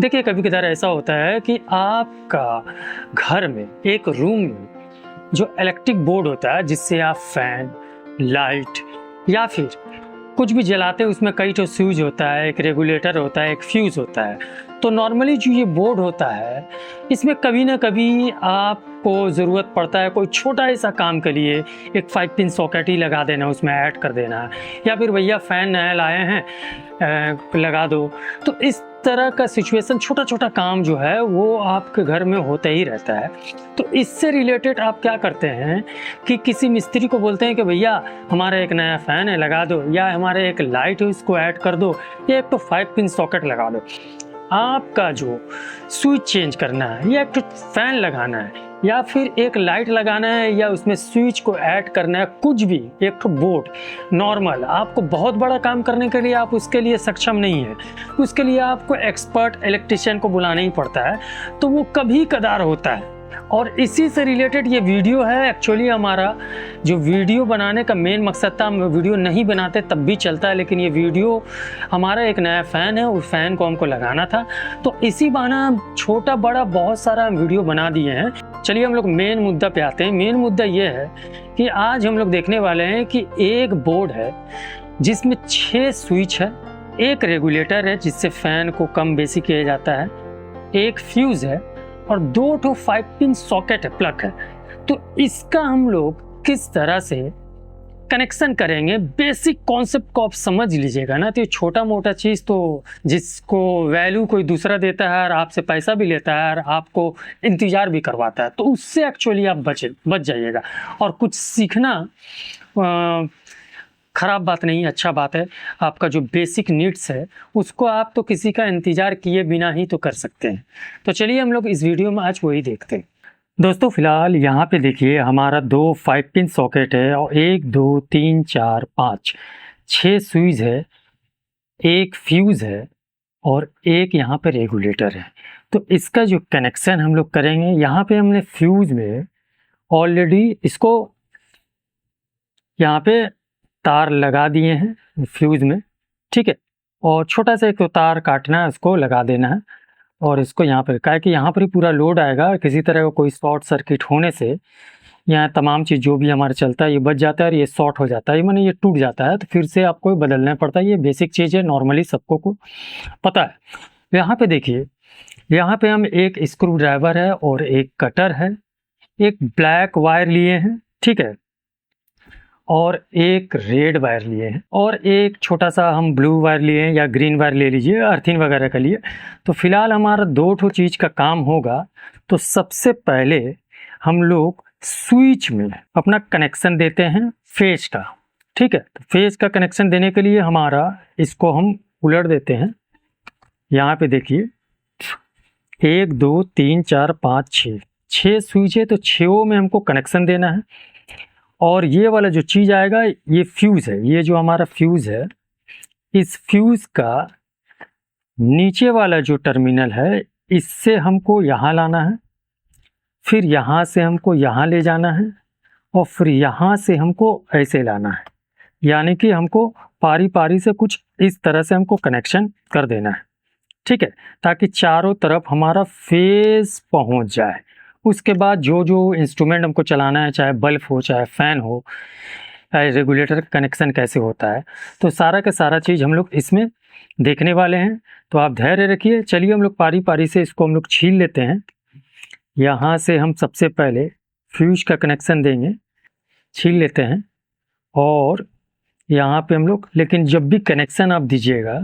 देखिए, कभी कदार ऐसा होता है कि आपका घर में एक रूम में जो इलेक्ट्रिक बोर्ड होता है जिससे आप फैन, लाइट या फिर कुछ भी जलाते हैं, उसमें कई तो स्विच होता है, एक रेगुलेटर होता है, एक फ्यूज होता है। तो नॉर्मली जो ये बोर्ड होता है, इसमें कभी ना कभी आपको ज़रूरत पड़ता है कोई छोटा ऐसा काम के लिए, एक 5 पिन सॉकेट ही लगा देना, उसमें ऐड कर देना, या फिर भैया फ़ैन नया लाए हैं लगा दो। तो इस तरह का सिचुएशन, छोटा छोटा काम जो है वो आपके घर में होता ही रहता है। तो इससे रिलेटेड आप क्या करते हैं कि किसी मिस्त्री को बोलते हैं कि भैया हमारा एक नया फ़ैन है लगा दो, या हमारे एक लाइट है इसको ऐड कर दो, या एक तो 5 पिन सॉकेट लगा दो। आपका जो स्विच चेंज करना है, या एक तो फैन लगाना है, या फिर एक लाइट लगाना है, या उसमें स्विच को ऐड करना है, कुछ भी एक तो बोर्ड नॉर्मल, आपको बहुत बड़ा काम करने के लिए आप उसके लिए सक्षम नहीं है, उसके लिए आपको एक्सपर्ट इलेक्ट्रिशियन को बुलाना ही पड़ता है। तो वो कभी कदार होता है, और इसी से रिलेटेड ये वीडियो है। एक्चुअली हमारा जो वीडियो बनाने का मेन मकसद था, हम वीडियो नहीं बनाते तब भी चलता है, लेकिन ये वीडियो हमारा एक नया फ़ैन है, उस फ़ैन को हमको लगाना था, तो इसी बहाना छोटा बड़ा बहुत सारा हम वीडियो बना दिए हैं। चलिए हम लोग मेन मुद्दा पे आते हैं। मेन मुद्दा ये है कि आज हम लोग देखने वाले हैं कि एक बोर्ड है जिसमें 6 स्विच है, एक रेगुलेटर है जिससे फ़ैन को कम बेसी किया जाता है, एक फ्यूज़ है, और 2 ठो 5 पिन सॉकेट है, प्लग है। तो इसका हम लोग किस तरह से कनेक्शन करेंगे, बेसिक कॉन्सेप्ट को आप समझ लीजिएगा ना। तो ये छोटा मोटा चीज़ तो जिसको वैल्यू कोई दूसरा देता है और आपसे पैसा भी लेता है और आपको इंतज़ार भी करवाता है, तो उससे एक्चुअली आप बच जाइएगा। और कुछ सीखना ख़राब बात नहीं, अच्छा बात है। आपका जो बेसिक नीड्स है उसको आप तो किसी का इंतज़ार किए बिना ही तो कर सकते हैं। तो चलिए हम लोग इस वीडियो में आज वही देखते हैं। दोस्तों फ़िलहाल यहाँ पे देखिए, हमारा 2 5 पिन सॉकेट है और 1 2 3 4 5 6 स्विच है, एक फ्यूज़ है और एक यहाँ पे रेगुलेटर है। तो इसका जो कनेक्शन हम लोग करेंगे, यहाँ पे हमने फ्यूज़ में ऑलरेडी इसको यहाँ पे तार लगा दिए हैं फ्यूज़ में, ठीक है। और छोटा सा एक तो तार काटना है, उसको लगा देना है, और इसको यहाँ पर क्या है कि यहाँ पर ही पूरा लोड आएगा। किसी तरह का कोई शॉर्ट सर्किट होने से यहाँ तमाम चीज़ जो भी हमारा चलता है ये बच जाता है और ये शॉर्ट हो जाता है, माने ये टूट जाता है, तो फिर से आपको बदलना पड़ता है। ये बेसिक चीज़ है, नॉर्मली सबको को पता है। यहाँ पे देखिए, यहाँ पे हम एक स्क्रू ड्राइवर है और एक कटर है, एक ब्लैक वायर लिए हैं, ठीक है, और एक रेड वायर लिए हैं, और एक छोटा सा हम ब्लू वायर लिए हैं, या ग्रीन वायर ले लीजिए अर्थिंग वगैरह के लिए। तो फिलहाल हमारा 2 ठो चीज़ का काम होगा। तो सबसे पहले हम लोग स्विच में अपना कनेक्शन देते हैं फेज का, ठीक है। तो फेज का कनेक्शन देने के लिए हमारा इसको हम उलट देते हैं। यहाँ पे देखिए 1 2 3 4 5 6 स्विच है, तो 6 में हमको कनेक्शन देना है। और ये वाला जो चीज़ आएगा ये फ्यूज़ है, ये जो हमारा फ्यूज़ है, इस फ्यूज़ का नीचे वाला जो टर्मिनल है इससे हमको यहाँ लाना है, फिर यहाँ से हमको यहाँ ले जाना है, और फिर यहाँ से हमको ऐसे लाना है। यानी कि हमको पारी पारी से कुछ इस तरह से हमको कनेक्शन कर देना है, ठीक है, ताकि चारों तरफ हमारा फेज पहुँच जाए। उसके बाद जो जो इंस्ट्रूमेंट हमको चलाना है, चाहे बल्ब हो, चाहे फ़ैन हो, रेगुलेटर कनेक्शन कैसे होता है, तो सारा का सारा चीज़ हम लोग इसमें देखने वाले हैं। तो आप धैर्य रखिए। चलिए हम लोग पारी पारी से इसको हम लोग छील लेते हैं। यहाँ से हम सबसे पहले फ्यूज का कनेक्शन देंगे, छील लेते हैं। और यहाँ पे हम लोग, लेकिन जब भी कनेक्शन आप दीजिएगा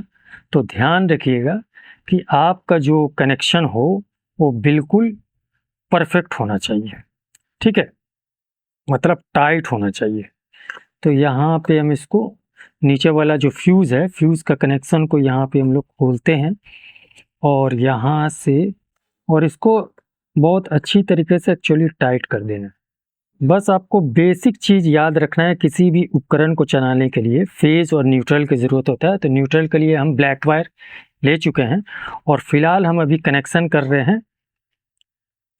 तो ध्यान रखिएगा कि आपका जो कनेक्शन हो वो बिल्कुल परफेक्ट होना चाहिए, ठीक है, मतलब टाइट होना चाहिए। तो यहाँ पे हम इसको नीचे वाला जो फ्यूज़ है, फ्यूज़ का कनेक्शन को यहाँ पे हम लोग खोलते हैं, और यहाँ से, और इसको बहुत अच्छी तरीके से एक्चुअली टाइट कर देना है। बस आपको बेसिक चीज़ याद रखना है, किसी भी उपकरण को चलाने के लिए फेज़ और न्यूट्रल की ज़रूरत होता है। तो न्यूट्रल के लिए हम ब्लैक वायर ले चुके हैं, और फिलहाल हम अभी कनेक्शन कर रहे हैं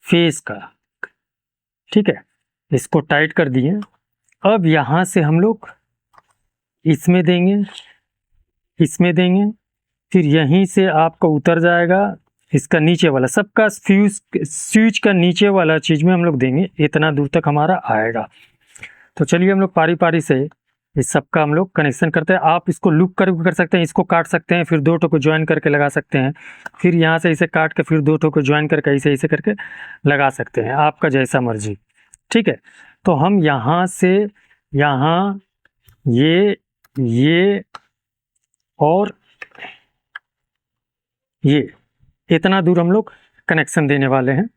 फेज़ का, ठीक है। इसको टाइट कर दिए। अब यहाँ से हम लोग इसमें देंगे, इसमें देंगे, फिर यहीं से आपका उतर जाएगा इसका नीचे वाला सबका फ्यूज स्विच का नीचे वाला चीज़ में हम लोग देंगे, इतना दूर तक हमारा आएगा। तो चलिए हम लोग पारी पारी से इस सबका हम लोग कनेक्शन करते हैं। आप इसको लूप कर सकते हैं, इसको काट सकते हैं, फिर दो ठो को ज्वाइन करके लगा सकते हैं, फिर यहाँ से इसे काट के फिर दो ठो को ज्वाइन करके ऐसे करके लगा सकते हैं, आपका जैसा मर्जी। ठीक है, तो हम यहाँ से यहाँ ये और ये इतना दूर हम लोग कनेक्शन देने वाले हैं,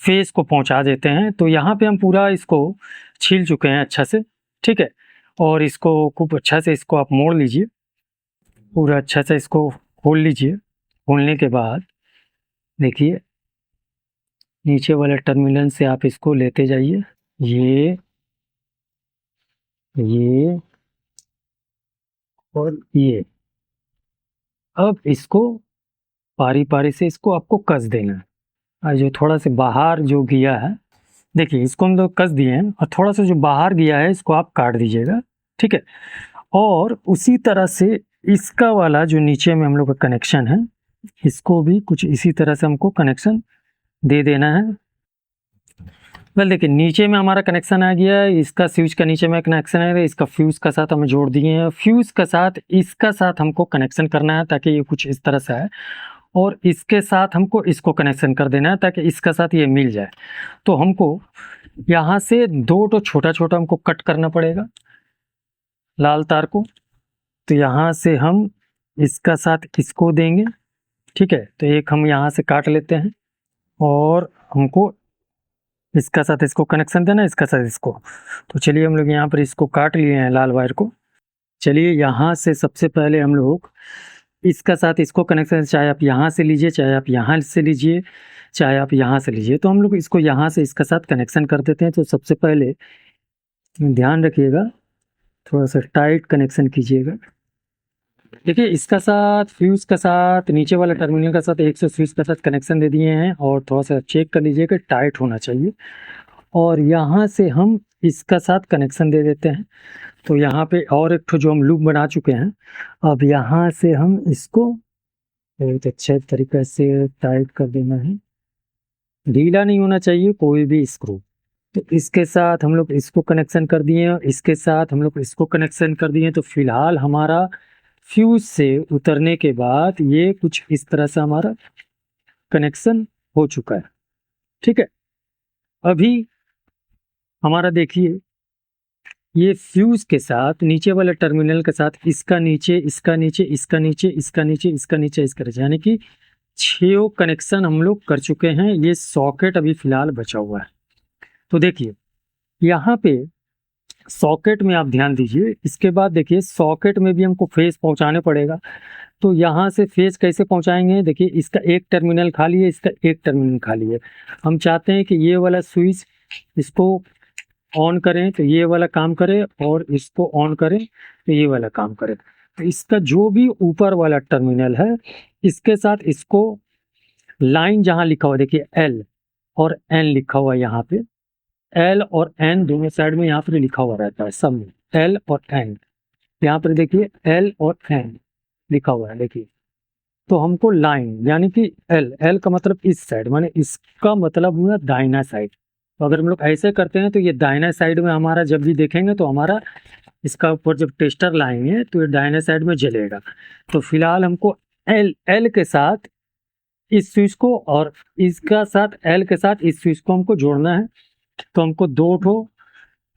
फेस को पहुंचा देते हैं। तो यहाँ पे हम पूरा इसको छील चुके हैं अच्छा से। ठीक है, और इसको खूब अच्छा से इसको आप मोड़ लीजिए, पूरा अच्छा से इसको खोल लीजिए। खोलने के बाद देखिए नीचे वाले टर्मिनल से आप इसको लेते जाइए, ये और ये। अब इसको पारी पारी से इसको आपको कस देना है। और जो थोड़ा से बाहर जो गया है, देखिए इसको हम लोग कस दिए हैं, और थोड़ा सा जो बाहर गया है इसको आप काट दीजिएगा। ठीक है, और उसी तरह से इसका वाला जो नीचे में हम लोग का कनेक्शन है, इसको भी कुछ इसी तरह से हमको कनेक्शन दे देना है। वेल देखिए नीचे में हमारा कनेक्शन आ गया है, इसका स्विच का नीचे में कनेक्शन है, इसका फ्यूज़ का साथ हमें जोड़ दिए हैं। फ्यूज़ का साथ इसका साथ हमको कनेक्शन करना है ताकि ये कुछ इस तरह से है, और इसके साथ हमको इसको कनेक्शन कर देना है ताकि इसका साथ ये मिल जाए। तो हमको यहाँ से दो तो छोटा छोटा हमको कट करना पड़ेगा लाल तार को। तो यहाँ से हम इसका साथ इसको देंगे। ठीक है, तो एक हम यहाँ से काट लेते हैं, और हमको इसका साथ इसको कनेक्शन देना, इसका साथ इसको। तो चलिए हम लोग यहाँ पर इसको काट लिए हैं लाल वायर को। चलिए यहाँ से सबसे पहले हम लोग इसका साथ इसको कनेक्शन, चाहे आप यहाँ से लीजिए, चाहे आप यहाँ से लीजिए, चाहे आप यहाँ से लीजिए। तो हम लोग इसको यहाँ से इसका साथ कनेक्शन कर देते हैं। तो सबसे पहले ध्यान रखिएगा, थोड़ा सा टाइट कनेक्शन कीजिएगा। देखिए इसका साथ फ्यूज़ का साथ नीचे वाला टर्मिनल का साथ 120 का साथ कनेक्शन दे दिए हैं, और थोड़ा सा चेक कर लीजिए कि टाइट होना चाहिए। और यहाँ से हम इसका साथ कनेक्शन दे देते हैं। तो यहाँ पे और एक ठो जो हम लूप बना चुके हैं, अब यहाँ से हम इसको बहुत अच्छे तरीके से टाइट कर देना है, ढीला नहीं होना चाहिए कोई भी स्क्रू। तो इसके साथ हम लोग इसको कनेक्शन कर दिए, और इसके साथ हम लोग इसको कनेक्शन कर दिए। तो फिलहाल हमारा फ्यूज से उतरने के बाद ये कुछ इस तरह से हमारा कनेक्शन हो चुका है। ठीक है, अभी हमारा देखिए ये फ्यूज के साथ नीचे वाले टर्मिनल के साथ इसका नीचे, इसका नीचे, इसका नीचे, इसका नीचे, इसका नीचे, इसका नीचे, यानी कि 6 कनेक्शन हम लोग कर चुके हैं। ये सॉकेट अभी फिलहाल बचा हुआ है। तो देखिए यहाँ पे सॉकेट में आप ध्यान दीजिए, इसके बाद देखिए सॉकेट में भी हमको फेस पहुंचाने पड़ेगा। तो यहाँ से फेस कैसे पहुंचाएंगे, देखिए इसका एक टर्मिनल खाली है, इसका एक टर्मिनल खाली है। हम चाहते हैं कि ये वाला स्विच इसको ऑन करें तो ये वाला काम करे, और इसको ऑन करें तो ये वाला काम करे। तो इसका जो भी ऊपर वाला टर्मिनल है, इसके साथ इसको लाइन जहाँ लिखा हुआ देखिए L और N लिखा हुआ है, यहाँ पे L और N दोनों साइड में यहाँ पर लिखा हुआ रहता है, सब में L और N। यहाँ पर देखिए L और N लिखा हुआ है, देखिए। तो हमको लाइन यानी कि L का मतलब इस साइड, माने इसका मतलब हुआ दाहिना साइड। तो अगर हम लोग ऐसे करते हैं तो ये दाहिना साइड में हमारा जब भी देखेंगे तो हमारा इसका ऊपर जब टेस्टर लाएंगे तो ये दाहिने साइड में जलेगा। तो फिलहाल हमको L के साथ इस स्विच को, और इसका साथ L के साथ इस स्विच को हमको जोड़ना है। तो हमको दो ठो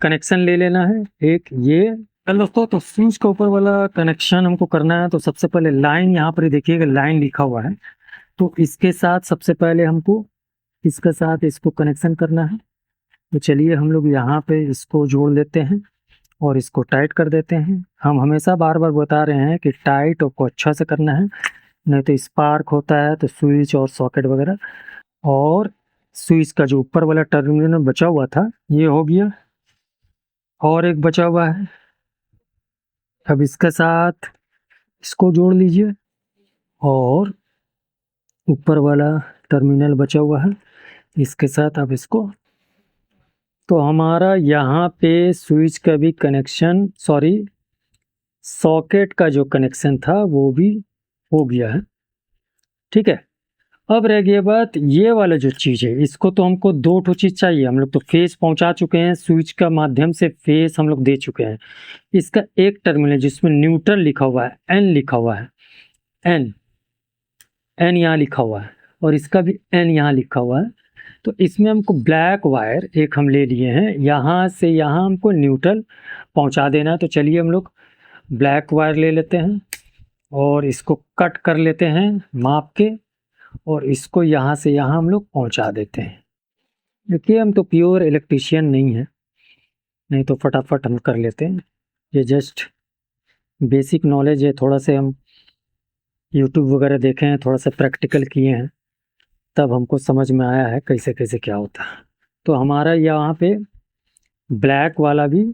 कनेक्शन ले लेना है, एक ये। चलो दोस्तों, तो स्विच के ऊपर वाला कनेक्शन हमको करना है। तो सबसे पहले लाइन, यहाँ पर देखिएगा लाइन लिखा हुआ है, तो इसके साथ सबसे पहले हमको इसके साथ इसको कनेक्शन करना है। तो चलिए हम लोग यहाँ पे इसको जोड़ लेते हैं और इसको टाइट कर देते हैं। हम हमेशा बार बार बता रहे हैं कि टाइट को अच्छा से करना है, नहीं तो स्पार्क होता है तो स्विच और सॉकेट वगैरह। और स्विच का जो ऊपर वाला टर्मिनल बचा हुआ था ये हो गया, और एक बचा हुआ है। अब इसके साथ इसको जोड़ लीजिए, और ऊपर वाला टर्मिनल बचा हुआ है इसके साथ अब इसको। तो हमारा यहाँ पे स्विच का भी कनेक्शन, सॉकेट का जो कनेक्शन था वो भी हो गया है। ठीक है, अब रह गया बात ये वाला जो चीज़ है, इसको तो हमको दो ठो चीज़ चाहिए। हम लोग तो फेस पहुंचा चुके हैं, स्विच का माध्यम से फेस हम लोग दे चुके हैं। इसका एक टर्मिनल है जिसमें न्यूट्रल लिखा हुआ है, एन लिखा हुआ है, एन एन यहाँ लिखा हुआ है, और इसका भी एन यहाँ लिखा हुआ है। तो इसमें हमको ब्लैक वायर एक हम ले लिए हैं, यहाँ से यहाँ हमको न्यूट्रल पहुंचा देना है। तो चलिए हम लोग ब्लैक वायर ले लेते हैं और इसको कट कर लेते हैं माप के, और इसको यहाँ से यहाँ हम लोग पहुँचा देते हैं। देखिए हम तो प्योर इलेक्ट्रीशियन नहीं है, नहीं तो फटाफट हम कर लेते हैं। ये जस्ट बेसिक नॉलेज है, थोड़ा से हम यूट्यूब वगैरह देखे हैं, थोड़ा सा प्रैक्टिकल किए हैं, तब हमको समझ में आया है कैसे कैसे क्या होता है। तो हमारा यहाँ पे ब्लैक वाला भी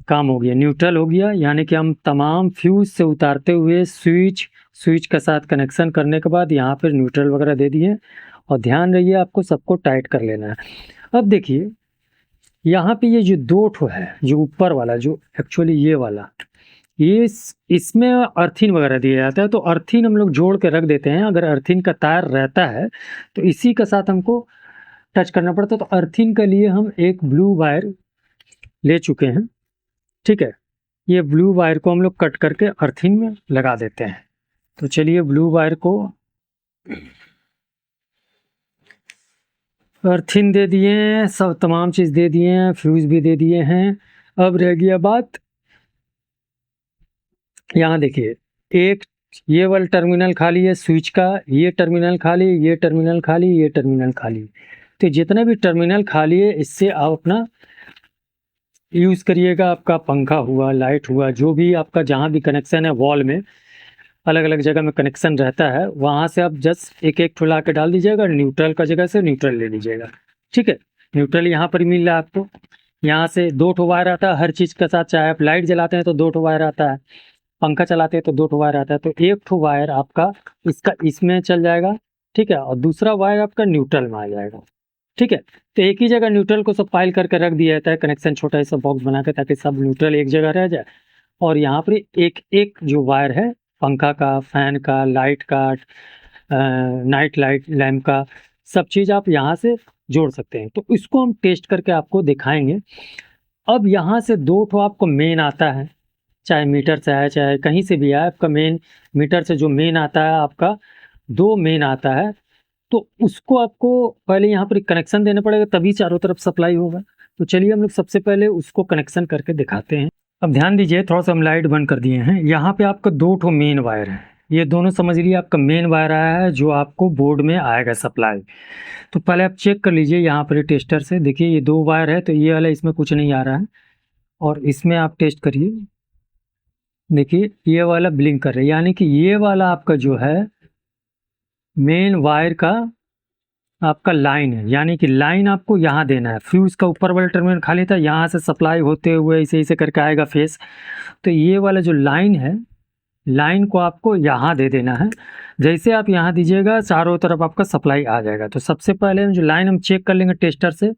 काम हो गया, न्यूट्रल हो गया, यानी कि हम तमाम फ्यूज से उतारते हुए स्विच के साथ कनेक्शन करने के बाद यहाँ पर न्यूट्रल वगैरह दे दिए। और ध्यान रहिए आपको सबको टाइट कर लेना है। अब देखिए यहाँ पे ये जो दो ठो है, जो ऊपर वाला, जो एक्चुअली ये वाला, ये इसमें अर्थिन वगैरह दिया जाता है। तो अर्थिन हम लोग जोड़ के रख देते हैं। अगर अर्थिन का तार रहता है तो इसी के साथ हमको टच करना पड़ता है। तो अर्थिन के लिए हम एक ब्लू वायर ले चुके हैं, ठीक है। ये ब्लू वायर को हम लोग कट करके अर्थिन में लगा देते हैं। तो चलिए ब्लू वायर को अर्थिन दे दिए हैं, सब तमाम चीज़ दे दिए हैं, फ्यूज़ भी दे दिए हैं। अब रह गया बात, यहाँ देखिए एक ये वाला टर्मिनल खाली है स्विच का, ये टर्मिनल खाली, ये टर्मिनल खाली, ये टर्मिनल खाली। तो जितने भी टर्मिनल खाली है इससे आप अपना यूज़ करिएगा। आपका पंखा हुआ, लाइट हुआ, जो भी आपका जहाँ भी कनेक्शन है, वॉल में अलग अलग जगह में कनेक्शन रहता है, वहाँ से आप जस्ट एक एक ठुला के डाल दीजिएगा। न्यूट्रल का जगह से न्यूट्रल ले लीजिएगा, ठीक है। न्यूट्रल यहाँ पर मिल रहा है आपको, यहाँ से दो ठो वायर आता है हर चीज़ के साथ। चाहे आप लाइट जलाते हैं तो दो ठो वायर आता है, पंखा चलाते हैं तो दो ठो वायर आता है। तो एक ठो वायर आपका इसका इसमें चल जाएगा, ठीक है, और दूसरा वायर आपका न्यूट्रल में आ जाएगा, ठीक है। तो एक ही जगह न्यूट्रल को सब पाइल करके रख दिया जाता है, कनेक्शन छोटा सा बॉक्स बना के, ताकि सब न्यूट्रल एक जगह रह जाए। और यहाँ पर एक एक जो वायर है पंखा का, फैन का, लाइट का, नाइट लाइट लैम्प का, सब चीज़ आप यहाँ से जोड़ सकते हैं। तो इसको हम टेस्ट करके आपको दिखाएंगे। अब यहाँ से दो ठो आपको मेन आता है, चाहे मीटर से आए चाहे कहीं से भी आए, आपका मेन मीटर से जो मेन आता है आपका दो मेन आता है। तो उसको आपको पहले यहाँ पर कनेक्शन देना पड़ेगा, तभी चारों तरफ सप्लाई होगा। तो चलिए हम लोग सबसे पहले उसको कनेक्शन करके दिखाते हैं। अब ध्यान दीजिए, थोड़ा सा हम लाइट बंद कर दिए हैं। यहाँ पे आपका दो ठो मेन वायर है, ये दोनों समझ लीजिए आपका मेन वायर आया है जो आपको बोर्ड में आएगा सप्लाई। तो पहले आप चेक कर लीजिए यहाँ पर टेस्टर से, देखिए ये दो वायर है, तो ये वाला इसमें कुछ नहीं आ रहा है। और इसमें आप टेस्ट करिए, देखिए ये वाला ब्लिंक कर रहा है, यानी कि ये वाला आपका जो है मेन वायर का आपका लाइन है, यानी कि लाइन आपको यहाँ देना है। फ्यूज़ का ऊपर वाला टर्मिनल खाली था, यहाँ से सप्लाई होते हुए ऐसे ऐसे करके आएगा फेस। तो ये वाला जो लाइन है, लाइन को आपको यहाँ दे देना है। जैसे आप यहाँ दीजिएगा चारों तरफ आपका सप्लाई आ जाएगा। तो सबसे पहले जो लाइन हम चेक कर लेंगे टेस्टर से,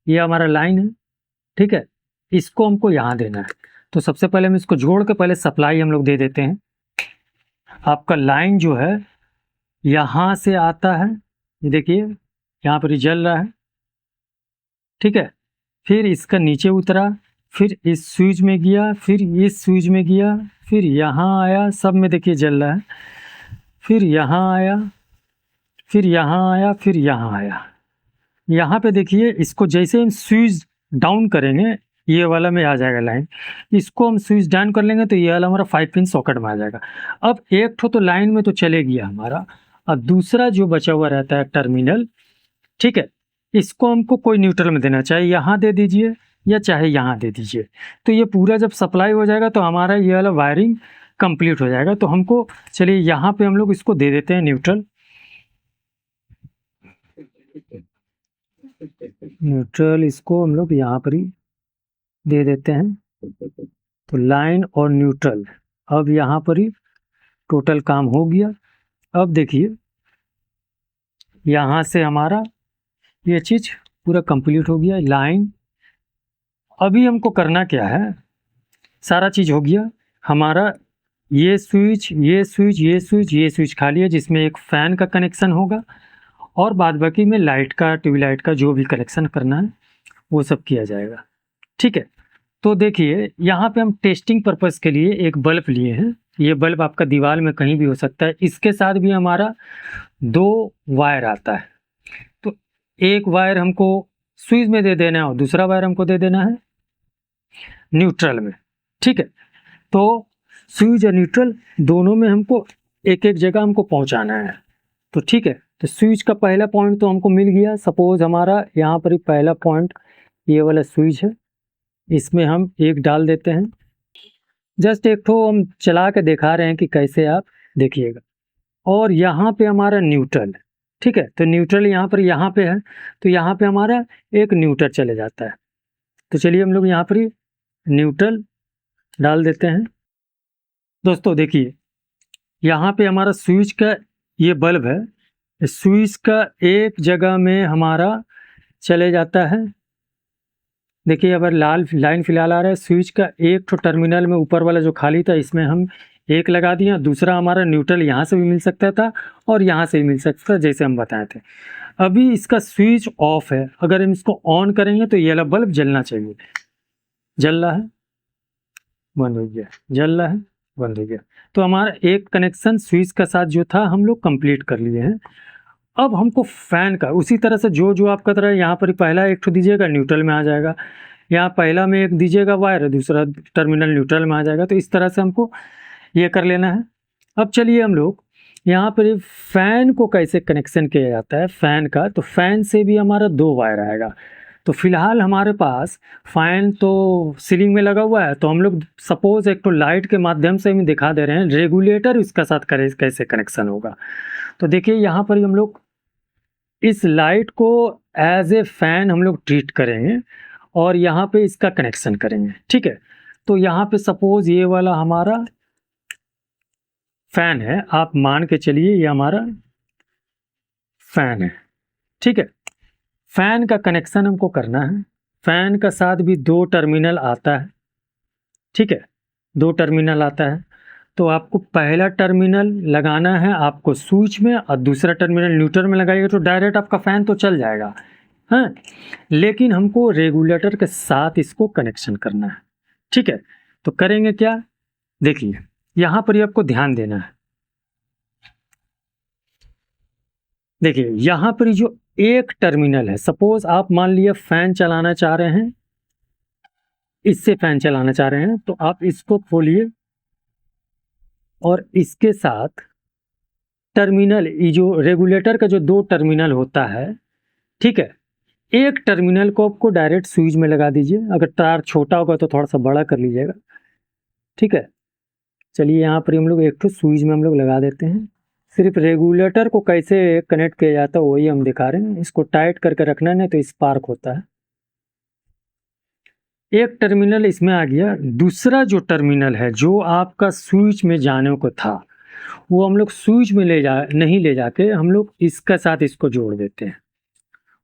ये हमारा लाइन है, ठीक है, इसको हमको यहाँ देना है। तो सबसे पहले हम इसको जोड़ के पहले सप्लाई हम लोग दे देते हैं। आपका लाइन जो है यहाँ से आता है, ये देखिए यहाँ पर जल रहा है, ठीक है। फिर इसका नीचे उतरा, फिर इस स्विच में गया, फिर इस स्विच में गया, फिर यहाँ आया, सब में देखिए जल रहा है, फिर यहाँ आया, फिर यहाँ आया, फिर यहाँ आया। यहाँ पे देखिए इसको जैसे हम स्विच डाउन करेंगे ये वाला में आ जाएगा लाइन, इसको हम स्विच डाउन कर लेंगे तो ये वाला हमारा 5 पिन सॉकेट में आ जाएगा। अब एक ठो तो लाइन में तो चले गया हमारा, और दूसरा जो बचा हुआ रहता है टर्मिनल, ठीक है, इसको हमको कोई न्यूट्रल में देना, चाहे यहाँ दे दीजिए या चाहे यहाँ दे दीजिए। तो ये पूरा जब सप्लाई हो जाएगा तो हमारा ये वाला वायरिंग कंप्लीट हो जाएगा। तो हमको चलिए यहाँ पे हम लोग इसको दे देते हैं न्यूट्रल। न्यूट्रल इसको हम लोग यहाँ पर ही दे देते हैं। तो लाइन और न्यूट्रल अब यहाँ पर ही टोटल काम हो गया। अब देखिए यहाँ से हमारा ये चीज़ पूरा कंप्लीट हो गया। लाइन अभी हमको करना क्या है, सारा चीज़ हो गया हमारा। ये स्विच, ये स्विच, ये स्विच, ये स्विच खाली है जिसमें एक फ़ैन का कनेक्शन होगा और बाद बाकी में लाइट का, ट्यूबलाइट का जो भी कनेक्शन करना है वो सब किया जाएगा। ठीक है, तो देखिए यहाँ पे हम टेस्टिंग पर्पज़ के लिए एक बल्ब लिए हैं। ये बल्ब आपका दीवार में कहीं भी हो सकता है। इसके साथ भी हमारा 2 वायर आता है। तो एक वायर हमको स्विच में दे देना है और दूसरा वायर हमको दे देना है न्यूट्रल में। ठीक है, तो स्विच और न्यूट्रल दोनों में हमको एक एक जगह हमको पहुंचाना है। तो ठीक है, तो स्विच का पहला पॉइंट तो हमको मिल गया। सपोज हमारा यहाँ पर ही पहला पॉइंट ये वाला स्विच है, इसमें हम एक डाल देते हैं। जस्ट एक तो हम चला के दिखा रहे हैं कि कैसे आप देखिएगा। और यहाँ पे हमारा न्यूट्रल है। ठीक है, तो न्यूट्रल यहाँ पे है, तो यहाँ पे हमारा एक न्यूट्रल चले जाता है। तो चलिए हम लोग यहाँ पर ही न्यूट्रल डाल देते हैं। दोस्तों देखिए यहाँ पे हमारा स्विच का ये बल्ब है, स्विच का एक जगह में हमारा चले जाता है। देखिए अगर लाल लाइन फिलहाल आ रहा है, स्विच का एक तो टर्मिनल में ऊपर वाला जो खाली था इसमें हम एक लगा दिया। दूसरा हमारा न्यूट्रल यहाँ से भी मिल सकता था और यहाँ से भी मिल सकता था जैसे हम बताए थे। अभी इसका स्विच ऑफ है, अगर हम इसको ऑन करेंगे तो ये वाला बल्ब जलना चाहिए। जल रहा है, बंद हो गया, जल रहा है, बंद हो गया। तो हमारा एक कनेक्शन स्विच का साथ जो था हम लोग कंप्लीट कर लिए हैं। अब हमको फ़ैन का उसी तरह से जो आप कर रहे हैं, यहाँ पर पहला एक तो दीजिएगा न्यूट्रल में आ जाएगा, यहाँ पहला में एक दीजिएगा वायर, दूसरा टर्मिनल न्यूट्रल में आ जाएगा। तो इस तरह से हमको ये कर लेना है। अब चलिए हम लोग यहाँ पर फ़ैन को कैसे कनेक्शन किया जाता है फ़ैन का, तो फ़ैन से भी हमारा 2 वायर आएगा। तो फिलहाल हमारे पास फ़ैन तो सीलिंग में लगा हुआ है, तो हम लोग सपोज एक तो लाइट के माध्यम से हम दिखा दे रहे हैं रेगुलेटर इसका साथ कैसे कनेक्शन होगा। तो देखिए यहाँ पर हम लोग इस लाइट को एज ए फ़ैन हम लोग ट्रीट करेंगे और यहाँ पे इसका कनेक्शन करेंगे। ठीक है, तो यहाँ पे सपोज ये वाला हमारा फ़ैन है, आप मान के चलिए ये हमारा फ़ैन है। ठीक है, फ़ैन का कनेक्शन हमको करना है। फ़ैन का साथ भी 2 टर्मिनल आता है। ठीक है, 2 टर्मिनल आता है, तो आपको पहला टर्मिनल लगाना है आपको स्विच में और दूसरा टर्मिनल न्यूट्रल में लगाइएगा तो डायरेक्ट आपका फ़ैन तो चल जाएगा। हाँ, लेकिन हमको रेगुलेटर के साथ इसको कनेक्शन करना है। ठीक है, तो करेंगे क्या, देखिए यहाँ पर ही आपको ध्यान देना है। देखिए यहाँ पर जो एक टर्मिनल है, सपोज आप मान लिया फ़ैन चलाना चाह रहे हैं, इससे फ़ैन चलाना चाह रहे हैं, तो आप इसको खोलिए और इसके साथ टर्मिनल, ये जो रेगुलेटर का जो 2 टर्मिनल होता है, ठीक है, एक टर्मिनल को आपको डायरेक्ट स्विच में लगा दीजिए। अगर तार छोटा होगा तो थोड़ा सा बड़ा कर लीजिएगा। ठीक है, चलिए यहाँ पर हम लोग एक तो स्विच में हम लोग लगा देते हैं। सिर्फ रेगुलेटर को कैसे कनेक्ट किया जाता है वही हम दिखा रहे हैं। इसको टाइट करके रखना नहीं तो स्पार्क होता है। एक टर्मिनल इसमें आ गया, दूसरा जो टर्मिनल है जो आपका स्विच में जाने को था वो हम लोग स्विच में नहीं ले जाके हम लोग इसका साथ इसको जोड़ देते हैं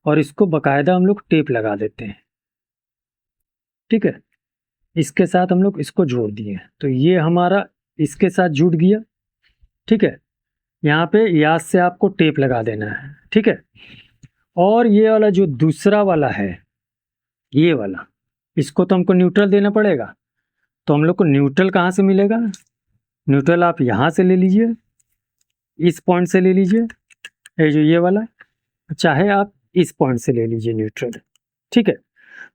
और इसको बाकायदा हम लोग टेप लगा देते हैं। ठीक है, इसके साथ हम लोग इसको जोड़ दिए, तो ये हमारा इसके साथ जुड़ गया। ठीक है, यहाँ पे याद से आपको टेप लगा देना है। ठीक है, और ये वाला जो दूसरा वाला है, ये वाला, इसको तो हमको न्यूट्रल देना पड़ेगा। तो हम लोग को न्यूट्रल कहाँ से मिलेगा, न्यूट्रल आप यहाँ से ले लीजिए, इस पॉइंट से ले लीजिए, ये जो ये वाला, चाहे आप इस पॉइंट से ले लीजिए न्यूट्रल। ठीक है,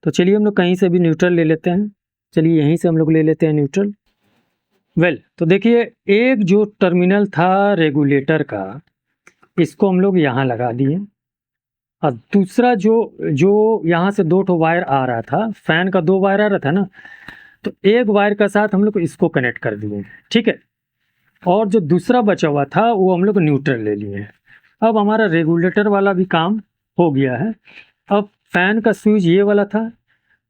तो चलिए हम लोग कहीं से भी न्यूट्रल ले लेते हैं। चलिए यहीं से हम लोग ले लेते हैं न्यूट्रल। तो देखिए एक जो टर्मिनल था रेगुलेटर का, इसको हम लोग यहाँ लगा दिए और दूसरा जो यहाँ से 2 वायर आ रहा था, फ़ैन का 2 वायर आ रहा था ना, तो एक वायर का साथ हम लोग इसको कनेक्ट कर दिए। ठीक है, और जो दूसरा बचा हुआ था वो हम लोग न्यूट्रल ले लिए। अब हमारा रेगुलेटर वाला भी काम हो गया है। अब फ़ैन का स्विच ये वाला था,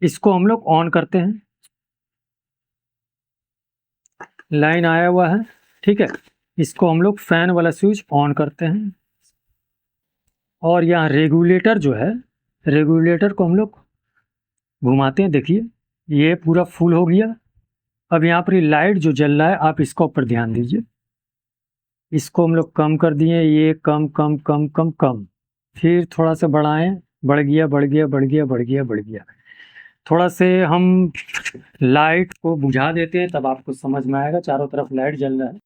इसको हम लोग ऑन करते हैं। लाइन आया हुआ है, ठीक है, इसको हम लोग फ़ैन वाला स्विच ऑन करते हैं और यहाँ रेगुलेटर जो है, रेगुलेटर को हम लोग घुमाते हैं। देखिए ये पूरा फुल हो गया। अब यहाँ पर लाइट जो जल रहा है आप इसको ऊपर ध्यान दीजिए, इसको हम लोग कम कर दिए, ये कम कम कम कम कम, फिर थोड़ा सा बढ़ाएं, बढ़ गया बढ़ गया बढ़ गया बढ़ गया बढ़ गया। थोड़ा से हम लाइट को बुझा देते हैं तब आपको समझ में आएगा। चारों तरफ लाइट जल रहा है।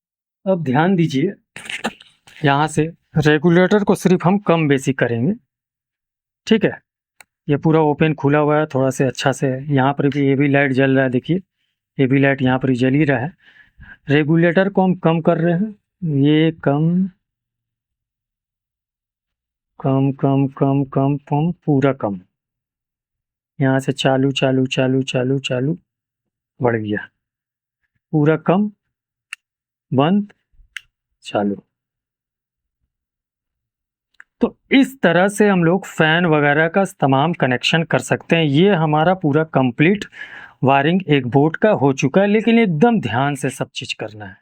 अब ध्यान दीजिए, यहाँ से रेगुलेटर को सिर्फ हम कम बेसी करेंगे, ठीक है। ये पूरा ओपन खुला हुआ है, थोड़ा से अच्छा से यहाँ पर भी ये भी लाइट जल रहा है, देखिए ये भी लाइट यहाँ पर जल ही रहा है। रेगुलेटर को हम कम कर रहे हैं, ये कम कम कम कम कम कम पूरा कम, यहाँ से चालू चालू चालू चालू चालू बढ़ गया, पूरा कम बंद चालू। तो इस तरह से हम लोग फैन वगैरह का तमाम कनेक्शन कर सकते हैं। ये हमारा पूरा कंप्लीट वायरिंग एक बोर्ड का हो चुका है, लेकिन एकदम ध्यान से सब चीज़ करना है।